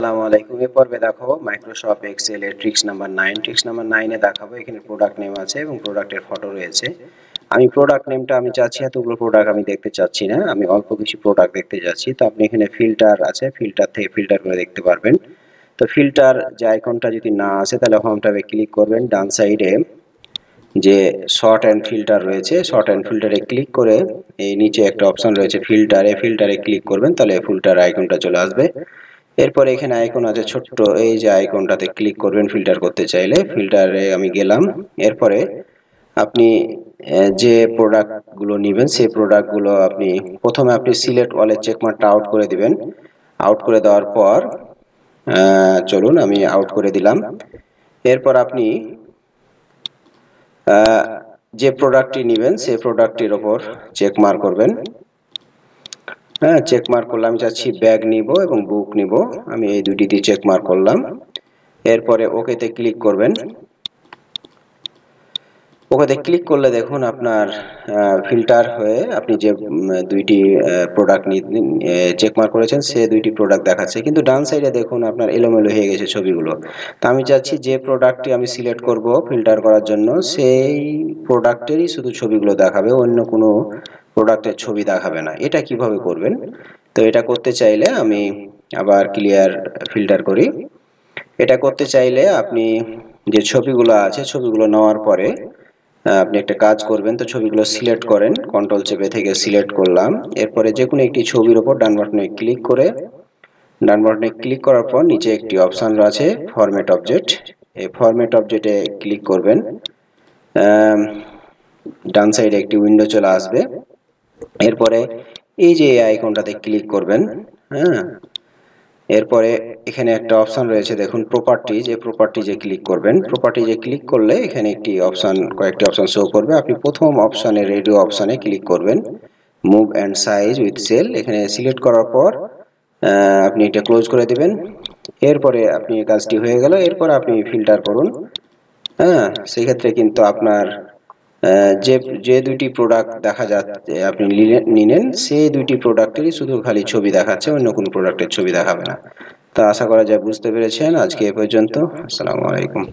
আসসালামু আলাইকুম। এই পর্বে দেখো মাইক্রোসফট এক্সেল এর ট্রিক্স নাম্বার 9। ট্রিক্স নাম্বার 9 এ দেখাবো এখানে প্রোডাক্ট নেম আছে এবং প্রোডাক্টের ফটো রয়েছে। আমি প্রোডাক্ট নেমটা আমি চাচ্ছি এতগুলো প্রোডাক্ট আমি দেখতে চাচ্ছি না, আমি অল্প কিছু প্রোডাক্ট দেখতে যাচ্ছি। তো আপনি এখানে ফিল্টার আছে, ফিল্টার থেকে ফিল্টার করে দেখতে পারবেন। তো ফিল্টার যে আইকনটা যদি না আসে তাহলে হোম ট্যাবে ক্লিক করবেন, ডান সাইডে যে শর্ট অ্যান্ড ফিল্টার রয়েছে, শর্ট অ্যান্ড ফিল্টারে ক্লিক করে এই নিচে একটা অপশন রয়েছে ফিল্টারে, ফিল্টারে ক্লিক করবেন, তাহলে ফিল্টার আইকনটা চলে আসবে। এরপরে এখানে আইকন আছে ছোট্ট, এই যে আইকনটাতে ক্লিক করবেন ফিল্টার করতে চাইলে। ফিল্টারে আমি গেলাম। এরপরে আপনি যে প্রোডাক্টগুলো নেবেন সেই প্রোডাক্টগুলো প্রথমে আপনি সিলেক্ট অলের চেকমার্কটা আউট করে দিবেন। আউট করে দেওয়ার পর চলুন আমি আউট করে দিলাম। এরপর আপনি যে প্রোডাক্টটি নেবেন সেই প্রোডাক্টটির ওপর চেক মার্ক করবেন। হ্যাঁ, চেক মার্ক করলাম। আমি চাচ্ছি ব্যাগ নিব এবং বুক নিব, আমি এই দুটিতে চেক মার্ক করলাম। এরপরে ওকেতে ক্লিক করবেন। ওকেতে ক্লিক করলে দেখুন আপনার ফিল্টার হয়ে আপনি যে দুইটি প্রোডাক্ট চেক মার্ক করেছেন সে দুইটি প্রোডাক্ট দেখাচ্ছে, কিন্তু ডান সাইডে দেখুন আপনার এলোমেলো হয়ে গেছে ছবিগুলো। তো আমি চাচ্ছি যে প্রোডাক্টটি আমি সিলেক্ট করব ফিল্টার করার জন্য সেই প্রোডাক্টেরই শুধু ছবিগুলো দেখাবে, অন্য কোনো প্রোডাক্টের ছবি দেখাবে না। এটা কিভাবে করবেন? তো এটা করতে চাইলে আমি আবার ক্লিয়ার ফিল্টার করি। এটা করতে চাইলে আপনি যে ছবিগুলো আছে ছবিগুলো নেওয়ার পরে আপনি একটা কাজ করবেন। তো ছবিগুলো সিলেক্ট করেন, কন্ট্রোল চেপে থেকে সিলেক্ট করলাম। এরপরে যে কোনো একটি ছবির উপর ডান বাটনে ক্লিক করে, ডান বাটনে ক্লিক করার পর নিচে একটি অপশন আছে ফরম্যাট অবজেক্ট, এই ফরম্যাট অবজেক্টে ক্লিক করবেন। ডান সাইডে একটি উইন্ডো চলে আসবে। এরপরে এই যে আইকনটাতে ক্লিক করবেন। হ্যাঁ, এরপরে এখানে একটা অপশন রয়েছে দেখুন প্রপার্টিজ, এই প্রপার্টিজে ক্লিক করবেন। প্রপার্টিজে ক্লিক করলে এখানে কয়েকটি অপশন শো করবে। আপনি প্রথম অপশনে রেডিও অপশনে ক্লিক করবেন, move and size with cell, এখানে সিলেক্ট করার পর আপনি এটা ক্লোজ করে দিবেন। এরপরে আপনি কাজটি হয়ে গেল। এরপর আপনি ফিল্টার করুন। হ্যাঁ, সেক্ষেত্রে কিন্তু আপনার যে যে দুইটি প্রোডাক্ট দেখা যাচ্ছে আপনি নিলেন সেই দুইটি প্রোডাক্টেরই শুধু খালি ছবি দেখাচ্ছে, অন্য কোনো প্রোডাক্টের ছবি দেখাবে না। তা আশা করা যায় বুঝতে পেরেছেন। আজকে এ পর্যন্ত। আসসালামু আলাইকুম।